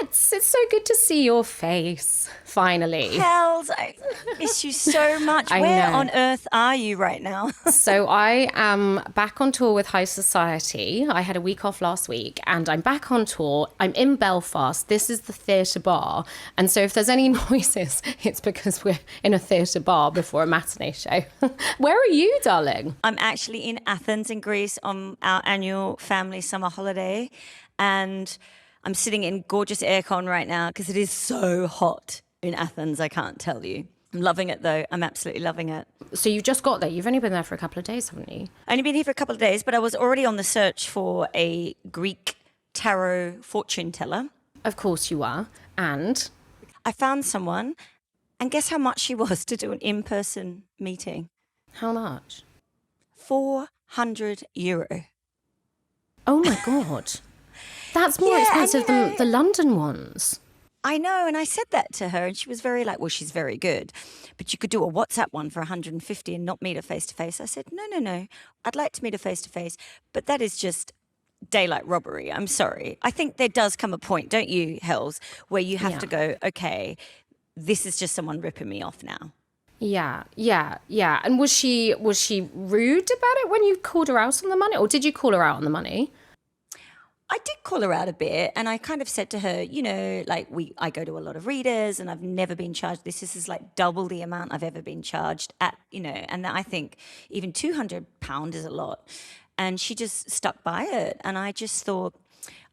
It's so good to see your face, finally. Hells, I miss you so much. Where on earth are you right now? So I am back on tour with High Society. I had a week off last week and I'm back on tour. I'm in Belfast. This is the theatre bar. And so if there's any noises, it's because we're in a theatre bar before a matinee show. Where are you, darling? I'm actually in Athens in Greece on our annual family summer holiday. And I'm sitting in gorgeous aircon right now because it is so hot in Athens, I can't tell you. I'm loving it though. I'm absolutely loving it. So you've just got there. You've only been there for a couple of days, haven't you? Only been here for a couple of days, but I was already on the search for a Greek tarot fortune teller. Of course you are. And? I found someone, and guess how much she was to do an in-person meeting? How much? €400. Oh my God. That's more expensive than the London ones. I know, and I said that to her, and she was very like, well, she's very good, but you could do a WhatsApp one for 150 and not meet her face-to-face. I said, no, I'd like to meet her face-to-face, but that is just daylight robbery. I'm sorry. I think there does come a point, don't you, Hells, where you have to go, okay, this is just someone ripping me off now. Yeah. And was she rude about it when you called her out on the money, or did you call her out on the money? I did call her out a bit, and I kind of said to her, you know, like I go to a lot of readers and I've never been charged this. This is like double the amount I've ever been charged at, you know, and I think even £200 is a lot. And she just stuck by it. And I just thought,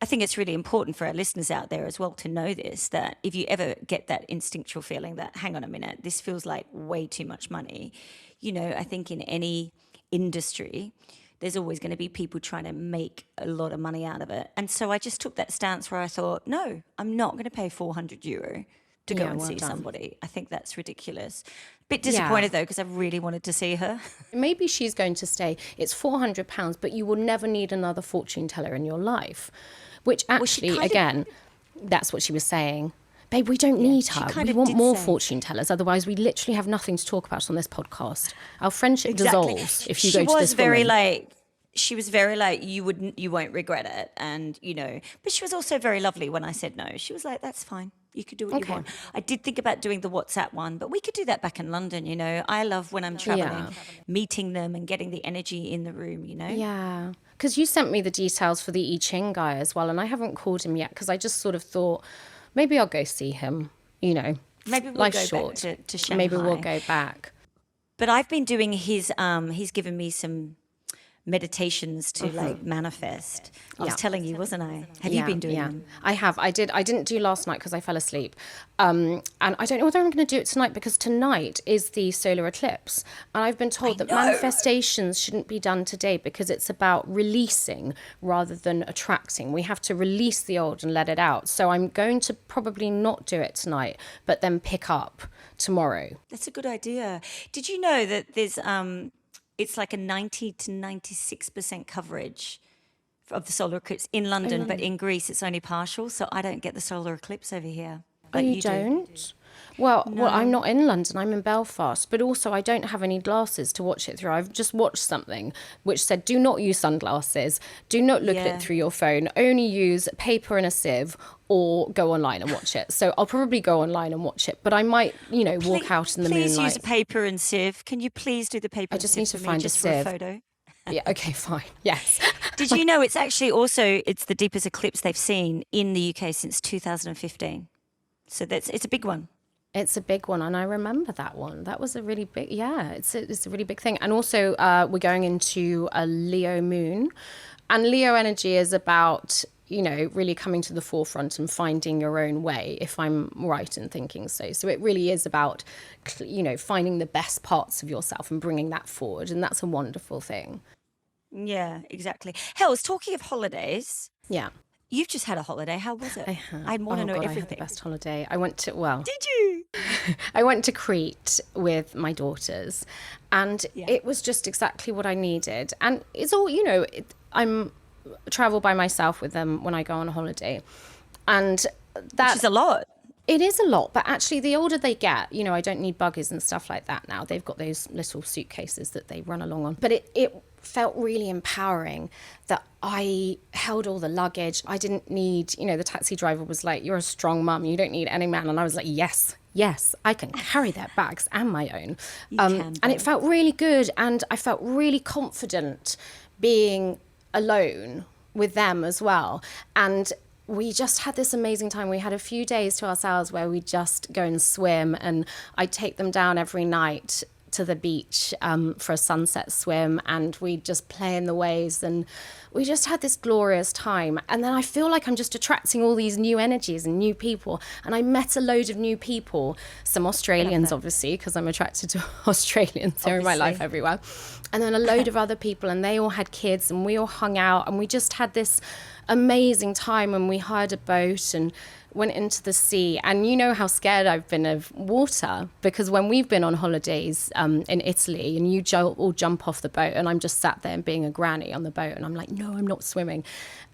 I think it's really important for our listeners out there as well to know this, that if you ever get that instinctual feeling that, hang on a minute, this feels like way too much money, you know, I think in any industry, there's always going to be people trying to make a lot of money out of it. And so I just took that stance where I thought, no, I'm not going to pay €400 to go and see somebody. I think that's ridiculous. Bit disappointed though, because I really wanted to see her. Maybe she's going to stay. It's £400, but you will never need another fortune teller in your life. Which actually, again, that's what she was saying. Babe, we don't need her. We want more fortune tellers. Otherwise, we literally have nothing to talk about on this podcast. Our friendship dissolves if you go to this woman. She was very like, you won't regret it. And, you know, but she was also very lovely when I said no. She was like, that's fine. You could do what you want. I did think about doing the WhatsApp one, but we could do that back in London, you know. I love when I'm traveling, meeting them and getting the energy in the room, you know. Yeah, because you sent me the details for the I Ching guy as well, and I haven't called him yet because I just sort of thought, maybe I'll go see him, you know. Maybe we'll go back to Shanghai. Maybe we'll go back. But I've been doing he's given me some meditations to like manifest. I was telling you, wasn't I? Have you been doing them? I have. I didn't do last night because I fell asleep. And I don't know whether I'm going to do it tonight because tonight is the solar eclipse. And I've been told that manifestations shouldn't be done today because it's about releasing rather than attracting. We have to release the old and let it out. So I'm going to probably not do it tonight, but then pick up tomorrow. That's a good idea. Did you know that there's it's like a 90 to 96% coverage of the solar eclipse in London, but in Greece it's only partial, so I don't get the solar eclipse over here. Like you don't? Well, I'm not in London, I'm in Belfast, but also I don't have any glasses to watch it through. I've just watched something which said, do not use sunglasses, do not look at it through your phone, only use paper and a sieve or go online and watch it. So I'll probably go online and watch it, but I might, you know, walk out in the moonlight. Please use a paper and sieve. Can you please do the paper and sieve? I just need to find a sieve. For a photo. Yeah, okay, fine. Yes. Did you know it's actually also, it's the deepest eclipse they've seen in the UK since 2015. So it's a big one. It's a big one, and I remember that one. That was a really big, it's a really big thing. And also we're going into a Leo moon, and Leo energy is about, you know, really coming to the forefront and finding your own way, if I'm right in thinking so. So it really is about, you know, finding the best parts of yourself and bringing that forward, and that's a wonderful thing. Yeah, exactly. Hells, talking of holidays. Yeah. You've just had a holiday. How was it? I want to know everything. I had the best holiday. I went to, Did you? I went to Crete with my daughters, and it was just exactly what I needed. And it's all, you know, I'm travel by myself with them when I go on a holiday. And which is a lot. It is a lot, but actually the older they get, I don't need buggies and stuff like that now. They've got those little suitcases that they run along on. But it felt really empowering that I held all the luggage. I didn't need, the taxi driver was like, you're a strong mum, you don't need any man. And I was like, yes, I can carry their bags and my own. And it felt really good. And I felt really confident being alone with them as well. And we just had this amazing time. We had a few days to ourselves where we just go and swim, and I'd take them down every night to the beach for a sunset swim, and we'd just play in the waves, and we just had this glorious time. And then I feel like I'm just attracting all these new energies and new people, and I met a load of new people, some Australians obviously, because I'm attracted to Australians. They're in my life everywhere, and then a load of other people, and they all had kids, and we all hung out, and we just had this amazing time. And we hired a boat and went into the sea. And you know how scared I've been of water, because when we've been on holidays in Italy, and you all jump off the boat, and I'm just sat there being a granny on the boat, and I'm like, no, I'm not swimming.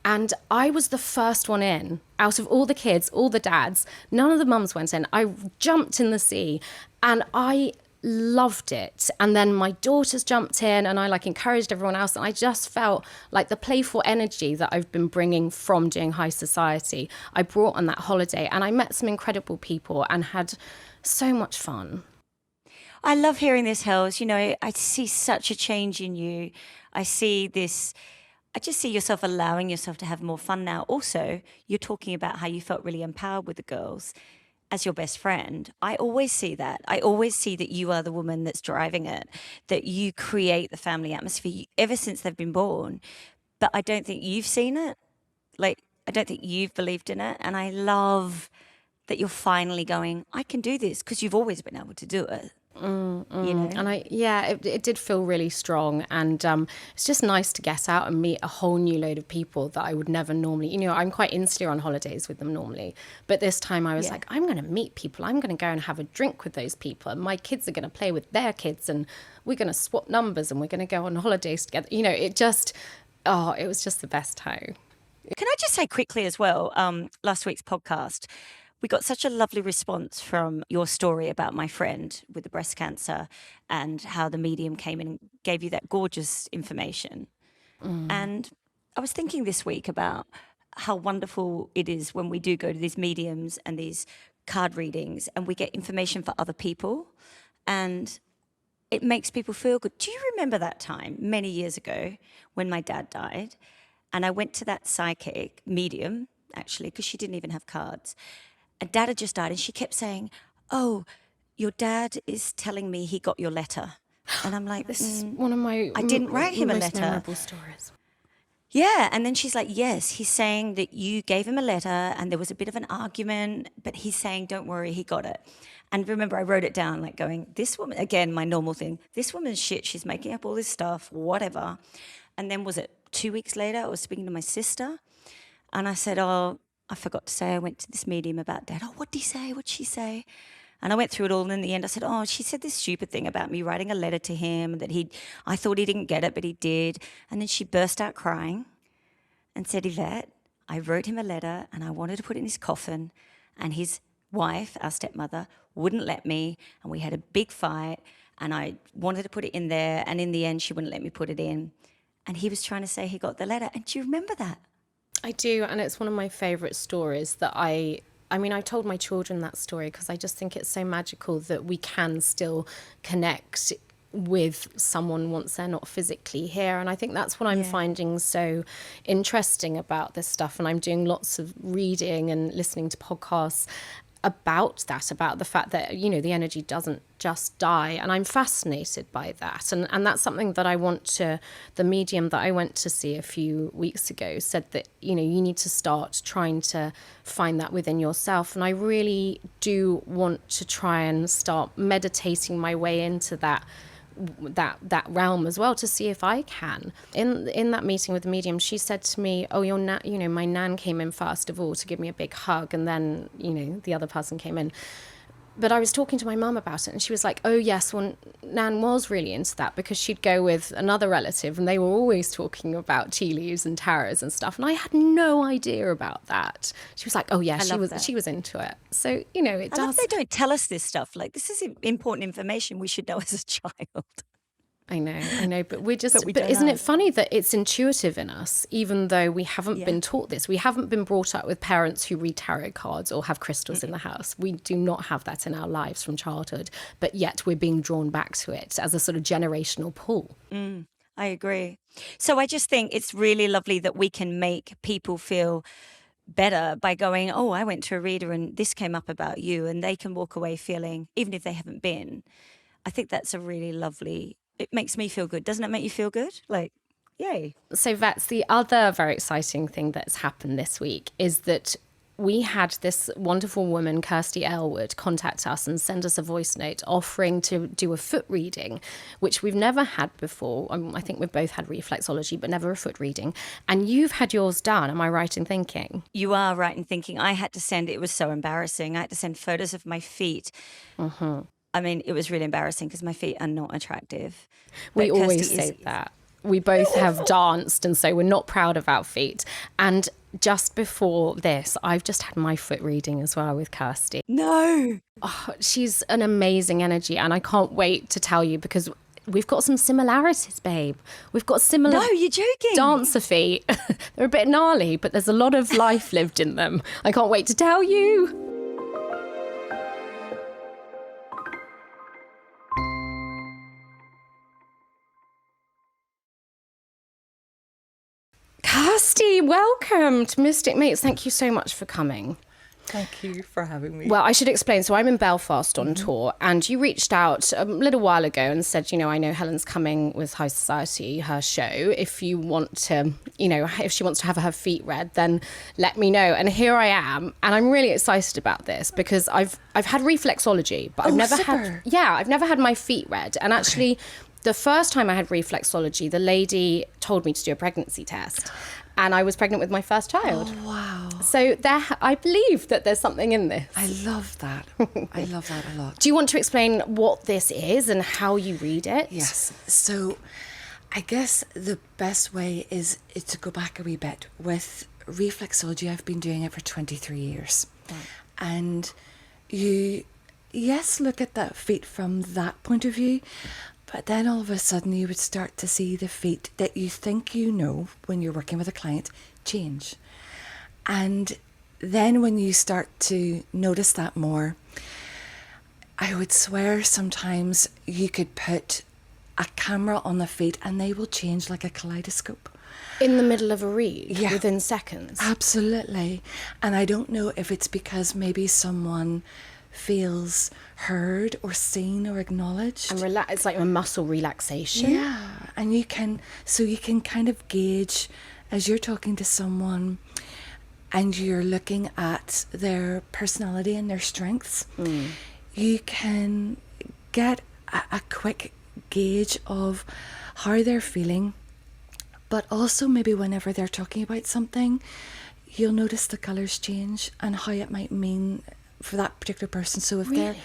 And I was the first one in. Out of all the kids, all the dads, none of the mums went in. I jumped in the sea, and I loved it. And then my daughters jumped in, and I encouraged everyone else, and I just felt like the playful energy that I've been bringing from doing high society, I brought on that holiday, and I met some incredible people and had so much fun. I love hearing this, Hells. I see such a change in you. I just see yourself allowing yourself to have more fun now. Also, you're talking about how you felt really empowered with the girls as your best friend. I always see that. I always see that you are the woman that's driving it, that you create the family atmosphere ever since they've been born. But I don't think you've seen it. I don't think you've believed in it. And I love that you're finally going, I can do this, because you've always been able to do it. And it did feel really strong, and it's just nice to get out and meet a whole new load of people that I would never normally, I'm quite insular on holidays with them normally, but this time I was like, I'm going to meet people, I'm going to go and have a drink with those people, and my kids are going to play with their kids, and we're going to swap numbers, and we're going to go on holidays together. It was just the best time. Can I just say quickly as well, last week's podcast, we got such a lovely response from your story about my friend with the breast cancer, and how the medium came in and gave you that gorgeous information. And I was thinking this week about how wonderful it is when we do go to these mediums and these card readings, and we get information for other people, and it makes people feel good. Do you remember that time many years ago when my dad died, and I went to that psychic medium, actually, because she didn't even have cards, and Dad had just died, and she kept saying, oh, your dad is telling me he got your letter. And I'm like, this is one of my I didn't write him a letter. Memorable stories. Yeah. And then she's like, yes, he's saying that you gave him a letter, and there was a bit of an argument, but he's saying, don't worry, he got it. And remember, I wrote it down, going, this woman, again, my normal thing, this woman's shit, she's making up all this stuff, whatever. And then was it 2 weeks later, I was speaking to my sister, and I said, oh, I forgot to say I went to this medium about Dad. Oh, what did he say? What'd she say? And I went through it all, and in the end I said, oh, she said this stupid thing about me writing a letter to him, that I thought he didn't get it, but he did. And then she burst out crying and said, Yvette, I wrote him a letter, and I wanted to put it in his coffin, and his wife, our stepmother, wouldn't let me, and we had a big fight, and I wanted to put it in there, and in the end she wouldn't let me put it in. And he was trying to say he got the letter. And do you remember that? I do, and it's one of my favourite stories that I told my children that story because I just think it's so magical that we can still connect with someone once they're not physically here. And I think that's what I'm finding so interesting about this stuff. And I'm doing lots of reading and listening to podcasts about the fact that, the energy doesn't just die. And I'm fascinated by that. And that's something that the medium that I went to see a few weeks ago said that, you need to start trying to find that within yourself. And I really do want to try and start meditating my way into that realm as well, to see if I can. In that meeting with the medium, she said to me, oh, my nan came in first of all to give me a big hug, and then the other person came in. But I was talking to my mum about it and she was like, oh yes, well, Nan was really into that because she'd go with another relative and they were always talking about tea leaves and tarots and stuff. And I had no idea about that. She was like, oh yeah, she was into it. So, you know, it I does. love they don't tell us this stuff. Like, this is important information we should know as a child. I know, but we're just, we but don't isn't know. it funny that it's intuitive in us, even though we haven't been taught this? We haven't been brought up with parents who read tarot cards or have crystals in the house. We do not have that in our lives from childhood, but yet we're being drawn back to it as a sort of generational pull. I agree. So I just think it's really lovely that we can make people feel better by going, oh, I went to a reader and this came up about you, and they can walk away feeling, even if they haven't been. I think that's a really lovely, it makes me feel good. Doesn't it make you feel good? Like, yay. So that's the other very exciting thing that's happened this week is that we had this wonderful woman, Kirsty Elwood, contact us and send us a voice note offering to do a foot reading, which we've never had before. I think we've both had reflexology, but never a foot reading. And you've had yours done. Am I right in thinking? You are right in thinking. I had to send, it was so embarrassing. I had to send photos of my feet. I mean, it was really embarrassing because my feet are not attractive. We But always Kirsty say that. We both have danced, and so we're not proud of our feet. And just before this, I've just had my foot reading as well with Kirsty. No. Oh, she's an amazing energy, and I can't wait to tell you because we've got some similarities, babe. We've got similar No, you're joking. dancer feet. They're a bit gnarly, but there's a lot of life lived in them. I can't wait to tell you. Kirsty, welcome to Mystic Mates. Thank you so much for coming. Thank you for having me. Well, I should explain. So I'm in Belfast on tour, and you reached out a little while ago and said, you know, I know Helen's coming with High Society, her show. If you want to, you know, if she wants to have her feet read, then let me know. And here I am, and I'm really excited about this because I've had reflexology, but I've never had my feet read. And actually, the first time I had reflexology, the lady told me to do a pregnancy test. And I was pregnant with my first child. Oh, wow. So I believe that there's something in this. I love that. I love that a lot. Do you want to explain what this is and how you read it? Yes. So I guess the best way is to go back a wee bit. With reflexology, I've been doing it for 23 years. Right. And you, yes, look at that feet from that point of view. But then all of a sudden you would start to see the feet that you think you know when you're working with a client change. And then when you start to notice that more, I would swear sometimes you could put a camera on the feet and they will change like a kaleidoscope. In the middle of a read, Yeah. within seconds. Absolutely. And I don't know if it's because maybe someone feels heard or seen or acknowledged. And it's like a muscle relaxation. Yeah, and you can kind of gauge as you're talking to someone and you're looking at their personality and their strengths. You can get a quick gauge of how they're feeling, but also maybe whenever they're talking about something, you'll notice the colours change and how it might mean for that particular person. So if they're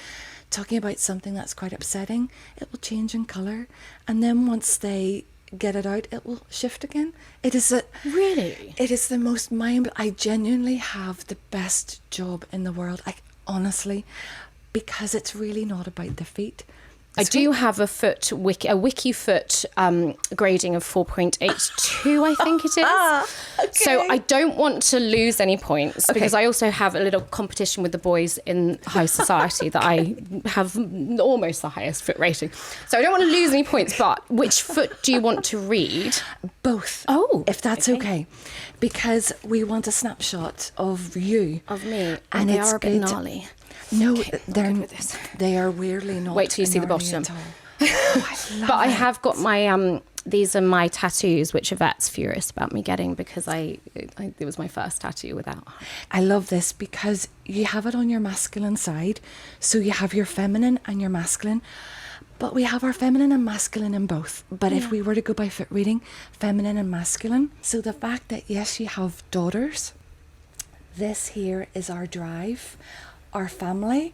talking about something that's quite upsetting, it will change in colour, and then once they get it out, it will shift again. It is the most I genuinely have the best job in the world, honestly, because it's really not about the feet. I do have a Wikifeet grading of 4.82, I think it is. Okay. So I don't want to lose any points because I also have a little competition with the boys in High Society that I have almost the highest foot rating. So I don't want to lose any points, but which foot do you want to read? Both. Oh, if that's okay. Because we want a snapshot of you. Of me. And they it's are a bit good. gnarly. No, good with this. they are weirdly not. Wait till you see the gnarly bottom. at all. Oh, I love But I it. have got my these are my tattoos, which Yvette's furious about me getting because it was my first tattoo without. I love this because you have it on your masculine side, so you have your feminine and your masculine. But we have our feminine and masculine in both. But if we were to go by foot reading, feminine and masculine. So the fact that yes, you have daughters. This here is our drive, our family.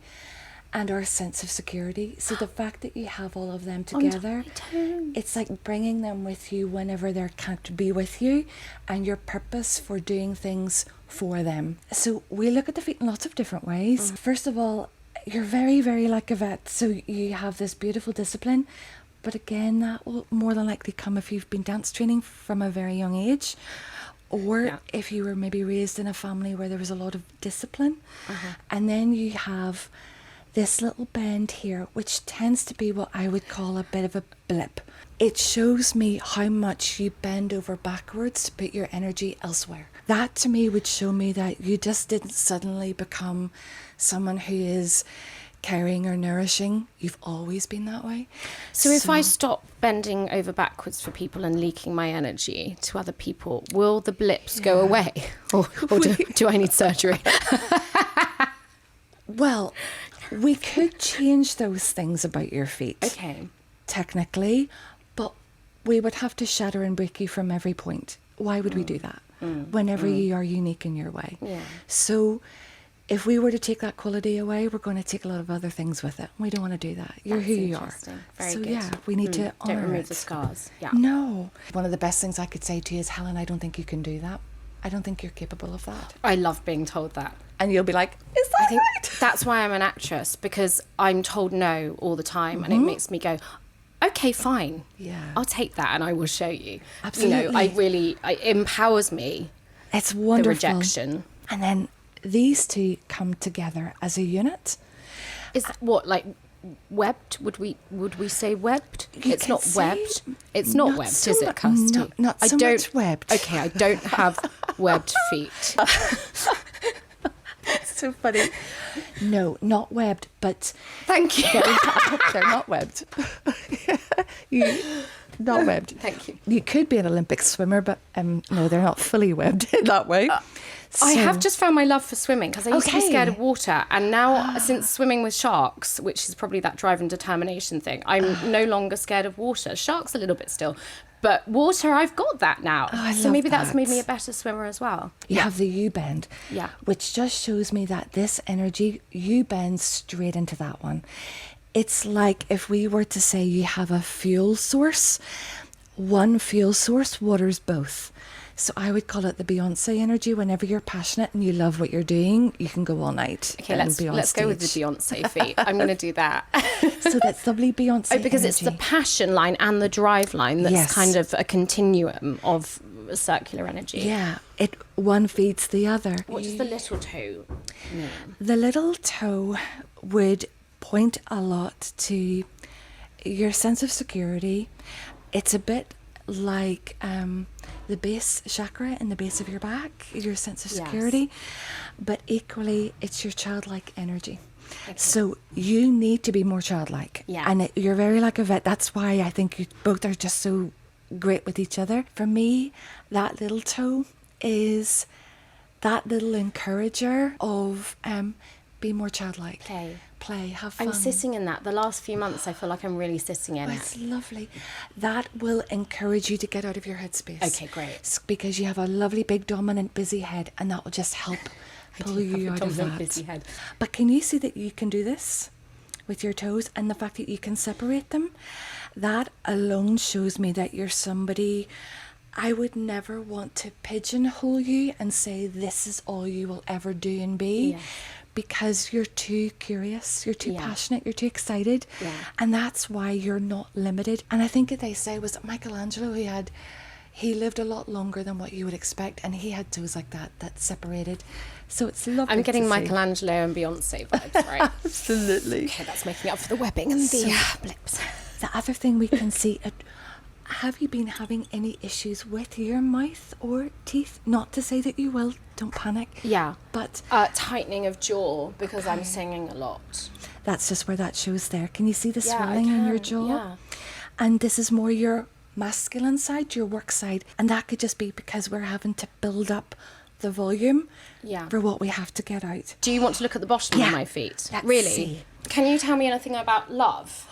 and our sense of security. So the fact that you have all of them together, it's like bringing them with you whenever they can't be with you, and your purpose for doing things for them. So we look at the feet in lots of different ways. First of all, you're very, very like a vet. So you have this beautiful discipline. But again, that will more than likely come if you've been dance training from a very young age, or if you were maybe raised in a family where there was a lot of discipline. And then you have this little bend here, which tends to be what I would call a bit of a blip. It shows me how much you bend over backwards to put your energy elsewhere. That to me would show me that you just didn't suddenly become someone who is caring or nourishing. You've always been that way. So if I stop bending over backwards for people and leaking my energy to other people, will the blips go away? Or do I need surgery? Well, we could change those things about your feet. Okay. Technically, but we would have to shatter and break you from every point. Why would we do that? Whenever you are unique in your way. Yeah. So if we were to take that quality away, we're going to take a lot of other things with it. We don't want to do that. You're who you are. Very so good. yeah, we need to honor Don't remove it. the scars. Yeah. No. One of the best things I could say to you is, Helen, I don't think you can do that. I don't think you're capable of that. I love being told that. And you'll be like, is that I think right? that's why I'm an actress, because I'm told no all the time, and it makes me go, okay, fine. Yeah. I'll take that and I will show you. Absolutely. It empowers me, It's wonderful. the rejection. And then these two come together as a unit. Is what, like, webbed? Would we say webbed? You It's can not say webbed. It's not webbed, so is it, mu- Kirsty? no, not so much webbed. Okay, I don't have webbed feet. So funny. No, not webbed, but Thank you. they're not webbed. Not webbed. Thank you. You could be an Olympic swimmer, but no, they're not fully webbed in that way. I have just found my love for swimming, because I used to be scared Okay. of water, and now since swimming with sharks, which is probably that drive and determination thing, I'm no longer scared of water. Sharks a little bit still, but water, I've got that now. I So love maybe that's made that. me a better swimmer as well. You have the U-bend, Yeah. which just shows me that this energy, U-bends straight into that one. It's like if we were to say you have a fuel source, one fuel source waters both. So I would call it the Beyoncé energy. Whenever you're passionate and you love what you're doing, you can go all night. Okay, and let's be on go with the stage. Beyonce feet. I'm going to do that. So that's lovely Beyoncé Because it's the energy. passion line and the drive line that's Yes. kind of a continuum of circular energy. Yeah, one feeds the other. What does the little toe mean? The little toe would point a lot to your sense of security. It's a bit like the base chakra in the base of your back, your sense of Yes. security, but equally it's your childlike energy. So you need to be more childlike. Yeah. And you're very like a vet. That's why I think you both are just so great with each other. For me, that little toe is that little encourager of be more childlike. Play, have fun. I'm sitting in that. The last few months, I feel like I'm really sitting in Oh, it. it's lovely. That will encourage you to get out of your headspace. Okay, great. Because you have a lovely, big, dominant, busy head, and that will just help pull you out of that. Busy head. But can you see that you can do this with your toes, and the fact that you can separate them? That alone shows me that you're somebody. I would never want to pigeonhole you and say this is all you will ever do and be. Yeah. Because you're too curious, you're too Yeah. passionate, you're too excited. Yeah. And that's why you're not limited. And I think they say, was it Michelangelo, he lived a lot longer than what you would expect, and he had toes like that separated. So it's lovely. I'm getting to see. Michelangelo and Beyonce vibes, right? Absolutely. Okay, that's making up for the webbing and the blips. The other thing we can see, have you been having any issues with your mouth or teeth? Not to say that you will, don't panic. Yeah. But Tightening of jaw, because I'm singing a lot. that's just where that shows there. Can you see the Yeah, I swelling in your can, jaw? yeah. And this is more your masculine side, your work side. And that could just be because we're having to build up the volume for what we have to get out. Do you want to look at the bottom of my feet? Let's Really? see. Can you tell me anything about love?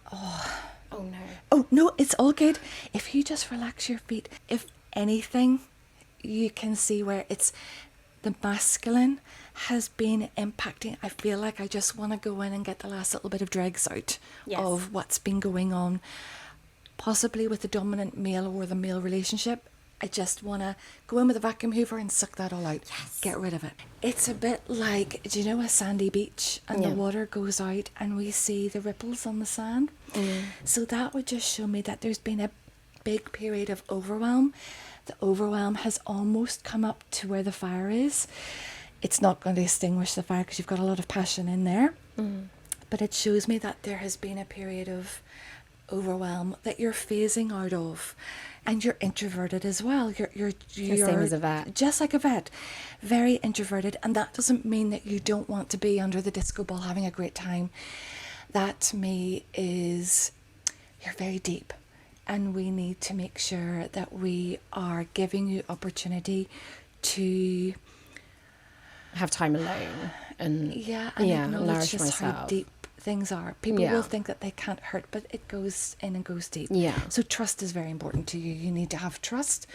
Oh no. Oh, no, it's all good. If you just relax your feet, if anything, you can see where the masculine has been impacting. I feel like I just want to go in and get the last little bit of dregs out of what's been going on, possibly with the dominant male or the male relationship. I just want to go in with a vacuum hoover and suck that all out. Yes. Get rid of it. It's a bit like, do you know a sandy beach and the water goes out and we see the ripples on the sand? So that would just show me that there's been a big period of overwhelm. The overwhelm has almost come up to where the fire is. It's not going to extinguish the fire because you've got a lot of passion in there. But it shows me that there has been a period of overwhelm that you're phasing out of. And you're introverted as well. You're same as a vet. Just like a vet. Very introverted. And that doesn't mean that you don't want to be under the disco ball having a great time. That to me is, you're very deep. And we need to make sure that we are giving you opportunity to have time alone and acknowledge nourish just myself. how deep things are. People will think that they can't hurt, but it goes in and goes deep. So trust is very important to you. You need to have trust.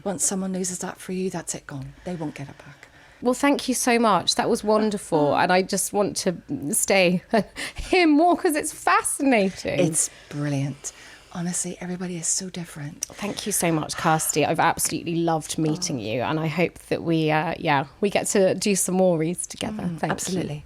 Once someone loses that for you, that's it, gone. They won't get it back. Well, thank you so much. That was wonderful. And I just want to stay and hear more because it's fascinating. It's brilliant. Honestly, everybody is so different. Thank you so much, Kirsty. I've absolutely loved meeting you. And I hope that we get to do some more reads together. Thank absolutely. you.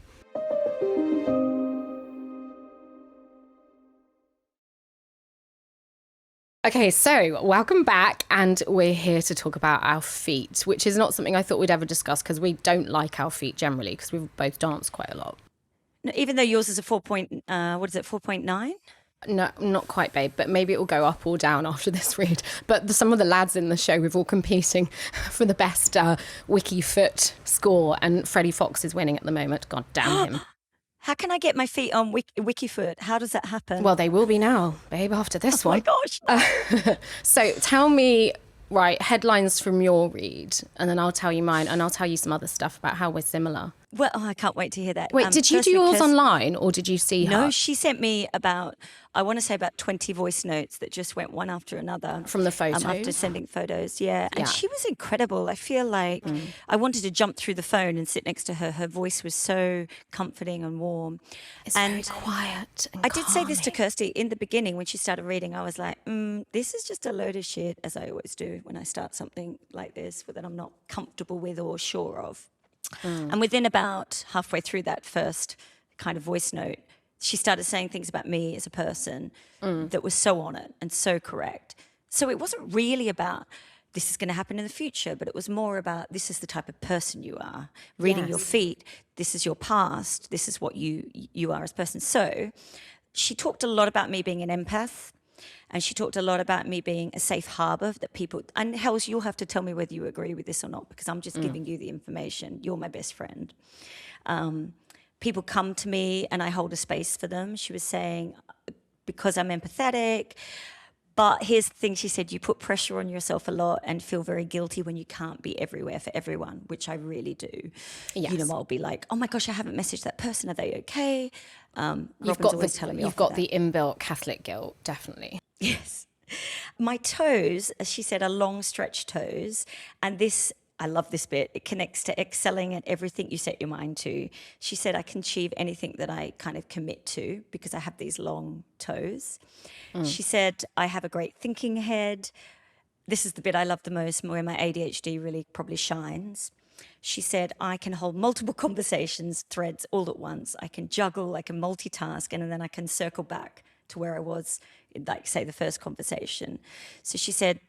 Okay, so welcome back, and we're here to talk about our feet, which is not something I thought we'd ever discuss because we don't like our feet generally because we've both danced quite a lot. No, even though yours is a 4.9? No, not quite, babe, but maybe it will go up or down after this read. But some of the lads in the show, we're all competing for the best Wikifeet score, and Freddie Fox is winning at the moment. God damn him. How can I get my feet on Wikifeet? How does that happen? Well, they will be now, babe, after this one. Oh my gosh. So tell me, right, headlines from your read, and then I'll tell you mine, and I'll tell you some other stuff about how we're similar. Well, I can't wait to hear that. Wait, did you do yours online, or did you see her? No, she sent me about 20 voice notes that just went one after another. From the photos? After sending photos, yeah. And she was incredible. I feel like I wanted to jump through the phone and sit next to her. Her voice was so comforting and warm. It's very quiet and I did say this to Kirsty in the beginning when she started reading. I was like, this is just a load of shit, as I always do when I start something like this that I'm not comfortable with or sure of. And within about halfway through that first kind of voice note, she started saying things about me as a person that was so on it and so correct. So it wasn't really about this is going to happen in the future, but it was more about this is the type of person you are. Reading your feet, this is your past, this is what you are as a person. So she talked a lot about me being an empath. And she talked a lot about me being a safe harbour that people, and Hells, you'll have to tell me whether you agree with this or not, because I'm just giving you the information. You're my best friend. People come to me and I hold a space for them. She was saying, because I'm empathetic, but here's the thing, she said, you put pressure on yourself a lot and feel very guilty when you can't be everywhere for everyone, which I really do. Yes. You know, I'll be like, oh my gosh, I haven't messaged that person. Are they okay? You've got the inbuilt Catholic guilt, definitely. Yes. My toes, as she said, are long stretch toes. And this, I love this bit, it connects to excelling at everything you set your mind to. She said, I can achieve anything that I kind of commit to because I have these long toes. She said, I have a great thinking head. This is the bit I love the most, where my ADHD really probably shines. She said, I can hold multiple conversations, threads all at once. I can juggle, I can multitask, and then I can circle back to where I was, like, say, the first conversation. So she said,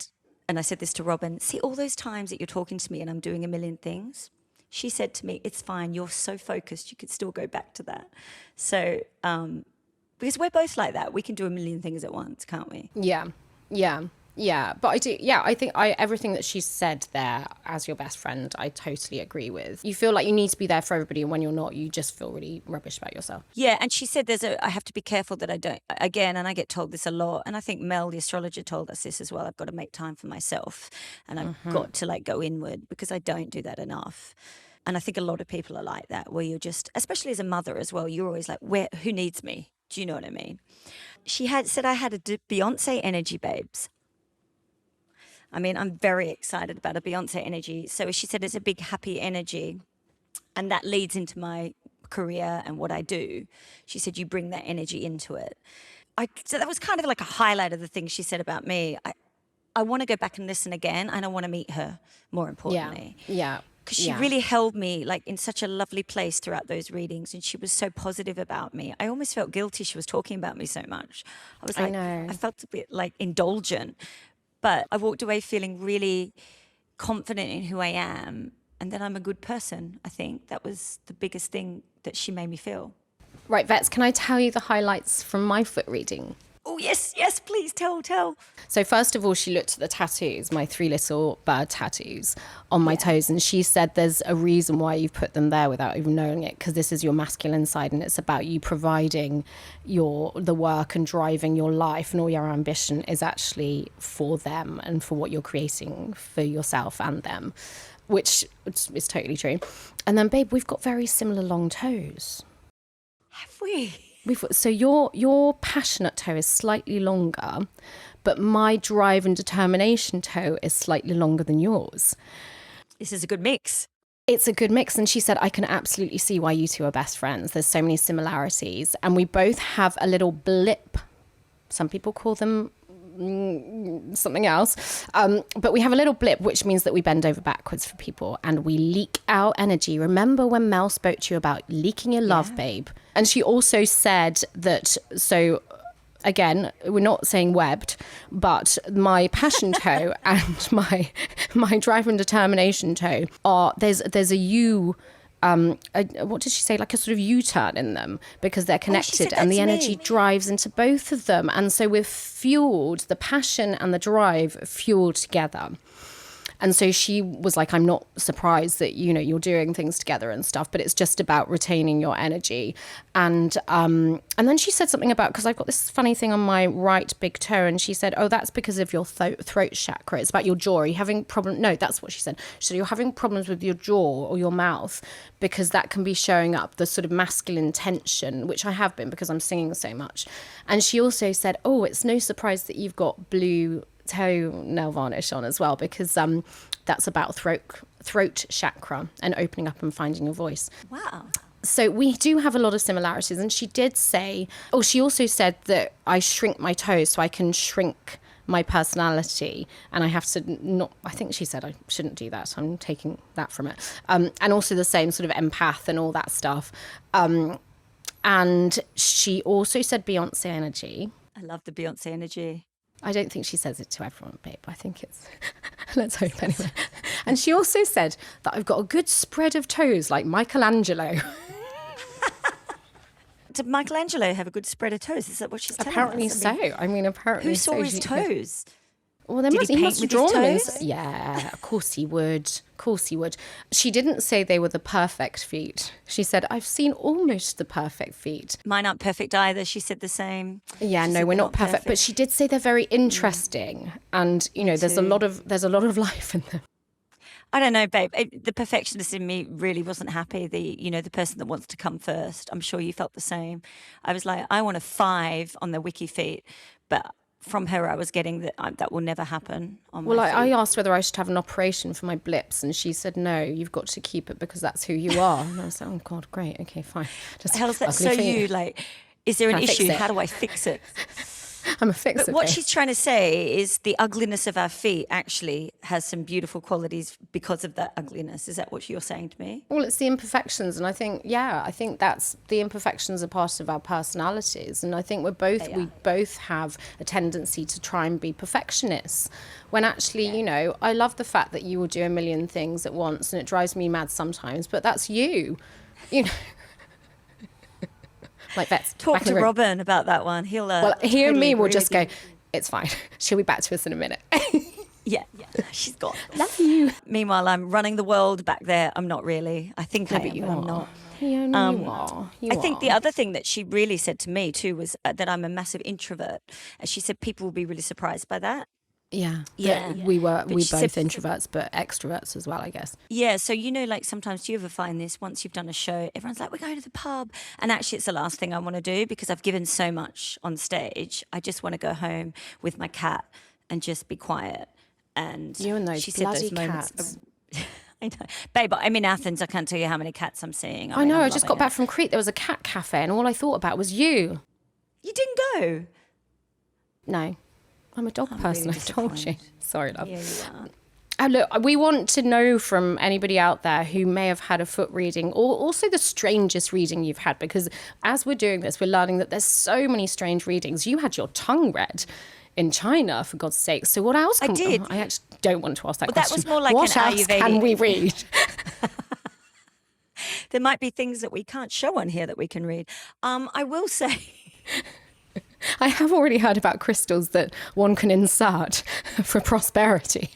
and I said this to Robin, see all those times that you're talking to me and I'm doing a million things? She said to me, it's fine, you're so focused, you could still go back to that. So, because we're both like that. We can do a million things at once, can't we? Yeah. But I do, I think everything that she said there as your best friend, I totally agree with. You feel like you need to be there for everybody, and when you're not, you just feel really rubbish about yourself. Yeah, and she said I have to be careful that I don't, again, and I get told this a lot, and I think Mel, the astrologer, told us this as well, I've got to make time for myself, and I've got to go inward, because I don't do that enough. And I think a lot of people are like that, where you're just, especially as a mother as well, you're always like, who needs me? Do you know what I mean? She said I had a Beyonce energy, babes. I mean, I'm very excited about a Beyonce energy. So she said it's a big happy energy, and that leads into my career and what I do. She said you bring that energy into it. So that was kind of like a highlight of the things she said about me. I want to go back and listen again, and I want to meet her, more Yeah. importantly. Yeah. Because she Yeah. really held me like in such a lovely place throughout those readings, and she was so positive about me. I almost felt guilty she was talking about me so much. I was I like, know. I felt a bit like indulgent, but I walked away feeling really confident in who I am and that I'm a good person. I think that was the biggest thing that she made me feel. Right, Vets, can I tell you the highlights from my foot reading? Oh, yes, yes, please tell. So first of all, she looked at the tattoos, my 3 little bird tattoos on my toes, and she said there's a reason why you've put them there without even knowing it, because this is your masculine side, and it's about you providing the work and driving your life, and all your ambition is actually for them and for what you're creating for yourself and them, which is totally true. And then, babe, we've got very similar long toes. Have we? So your passionate toe is slightly longer, but my drive and determination toe is slightly longer than yours. This is a good mix. It's a good mix. And she said, I can absolutely see why you two are best friends. There's so many similarities. And we both have a little blip. Some people call them something else. But we have a little blip, which means that we bend over backwards for people and we leak our energy. Remember when Mel spoke to you about leaking your love, babe? And she also said that, so again, we're not saying webbed, but my passion toe and my drive and determination toe there's a U. What did she say? Like a sort of U-turn in them because they're connected and the energy drives into both of them. And so we're fueled, the passion and the drive fueled together. And so she was like, I'm not surprised that, you're doing things together and stuff, but it's just about retaining your energy. And then she said something about, because I've got this funny thing on my right big toe, and she said, oh, that's because of your throat chakra. It's about your jaw. Are you having problems? No, that's what she said. She said, you're having problems with your jaw or your mouth because that can be showing up the sort of masculine tension, which I have been because I'm singing so much. And she also said, oh, it's no surprise that you've got blue toe nail varnish on as well, because that's about throat chakra and opening up and finding your voice. Wow. So we do have a lot of similarities. And she did say, she also said that I shrink my toes so I can shrink my personality, and I have to I think she said I shouldn't do that, so I'm taking that from it. And also the same sort of empath and all that stuff. And she also said Beyonce energy. I love the Beyonce energy. I don't think she says it to everyone, babe. I think it's, let's hope anyway. And she also said that I've got a good spread of toes like Michelangelo. Did Michelangelo have a good spread of toes? Is that what she's telling us? Apparently so. Apparently who so. saw his toes? Well, Did he must paint have with drawn his them. toes? Yeah, of course he would. Of course he would. She didn't say they were the perfect feet. She said, I've seen almost the perfect feet. Mine aren't perfect either. She said the same. Yeah, She no, said we're they're not perfect. But she did say they're very interesting. And, there's a lot of life in them. I don't know, babe. The perfectionist in me really wasn't happy. The person that wants to come first. I'm sure you felt the same. I was like, I want a 5 on the Wikifeet, but from her, I was getting that will never happen on my feet. I asked whether I should have an operation for my blips, and she said, no, you've got to keep it because that's who you are. And I was like, oh, God, great. Okay, fine. How's that so you? Like, is there an issue? How do I fix it? I'm a fixer. But what she's trying to say is the ugliness of our feet actually has some beautiful qualities because of that ugliness. Is that what you're saying to me? Well, it's the imperfections. And I think that's the imperfections are part of our personalities. And I think we both have a tendency to try and be perfectionists when actually, I love the fact that you will do a million things at once and it drives me mad sometimes, but that's you. Like that's talk to Robin about that one. He'll he and me will just go, it's fine. She'll be back to us in a minute. Yeah, she's gone. Love you. Meanwhile, I'm running the world back there. I'm not really. I think I am, you but I'm are. not. You are. I think the other thing that she really said to me too was that I'm a massive introvert. And she said people will be really surprised by that. Yeah. We both introverts, but extroverts as well, I guess. Yeah. So, like sometimes do you ever find this once you've done a show, everyone's like, we're going to the pub. And actually it's the last thing I want to do because I've given so much on stage. I just want to go home with my cat and just be quiet. And You and those she said bloody those moments. cats. I know. Babe, I'm in Athens. I can't tell you how many cats I'm seeing. I mean, know. I'm I just got loving back it. from Crete. There was a cat cafe, and all I thought about was you. You didn't go? No, I'm a dog person. really I told you. disappointed. Sorry, love. Yeah, you are. Look, we want to know from anybody out there who may have had a foot reading, or also the strangest reading you've had, because as we're doing this, we're learning that there's so many strange readings. You had your tongue read in China, for God's sake. So what else? I did. I actually don't want to ask that Well, question. that was more like what an else Ayurvedic. can we read? There might be things that we can't show on here that we can read. I will say... I have already heard about crystals that one can insert for prosperity.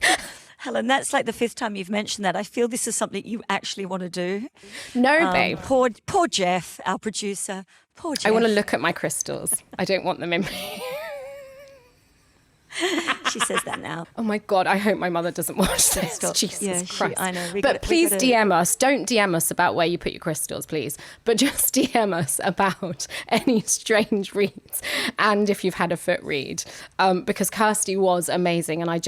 Helen, that's like the 5th time you've mentioned that. I feel this is something you actually want to do. No, babe. Poor Jeff, our producer. Poor Jeff. I want to look at my crystals. I don't want them in me. She says that now. Oh my God, I hope my mother doesn't watch this. Stop. Jesus Yeah, Christ. I know. But please DM us. Don't DM us about where you put your crystals, please. But just DM us about any strange reads and if you've had a foot read. Because Kirsty was amazing and I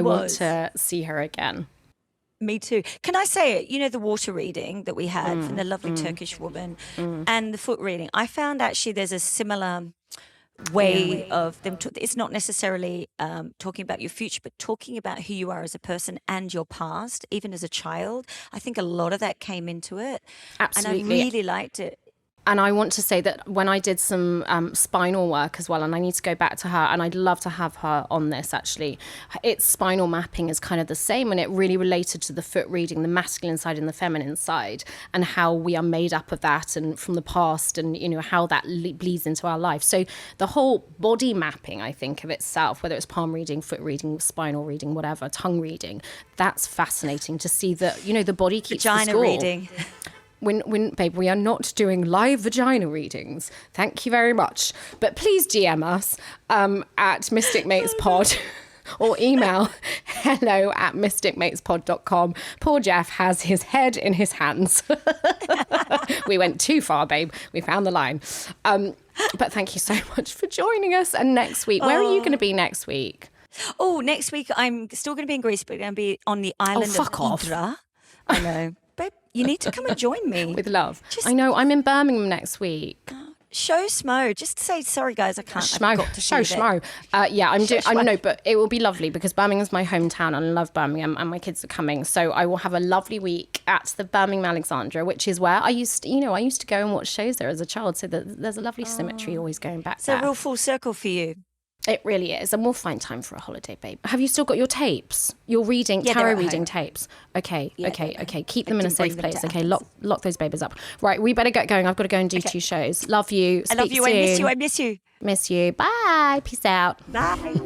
want to see her again. Me too. Can I say, the water reading that we had from the lovely Turkish woman and the foot reading, I found actually there's a similar way of them. It's not necessarily talking about your future, but talking about who you are as a person and your past, even as a child. I think a lot of that came into it. Absolutely. And I really liked it. And I want to say that when I did some spinal work as well, and I need to go back to her, and I'd love to have her on this actually, its spinal mapping is kind of the same, and it really related to the foot reading, the masculine side and the feminine side, and how we are made up of that and from the past, and how that bleeds into our life. So the whole body mapping, I think, of itself, whether it's palm reading, foot reading, spinal reading, whatever, tongue reading, that's fascinating to see that, the body keeps the Vagina score. reading. Babe, we are not doing live vagina readings. Thank you very much. But please DM us at Mystic Mates Pod or email hello@mysticmatespod.com. Poor Jeff has his head in his hands. We went too far, babe. We found the line. But thank you so much for joining us. And next week, where are you going to be next week? Oh, next week I'm still going to be in Greece, but I'm going to be on the island of Hydra. I know. Babe, you need to come and join me. With love. I know, I'm in Birmingham next week. Show Smo. Just say, sorry guys, I can't. Schmo. I've got to Show see Schmo. that. Yeah, I'm doing. I Schmo. know, but it will be lovely because Birmingham's my hometown and I love Birmingham and my kids are coming. So I will have a lovely week at the Birmingham Alexandra, which is where I used to go and watch shows there as a child. So there's a lovely symmetry always going back So there. a real full circle for you. It really is. And we'll find time for a holiday, babe. Have you still got your tapes? Your reading, Yeah, they're tarot at reading home. tapes? Okay, Yeah, okay. Keep I them in a didn't bring safe them place. to Okay, Athens. lock those babies up. Right, we better get going. I've got to go and do 2 shows. Love you. I love Speak you. I miss soon. you. I miss you. Miss you. Bye. Peace out. Bye.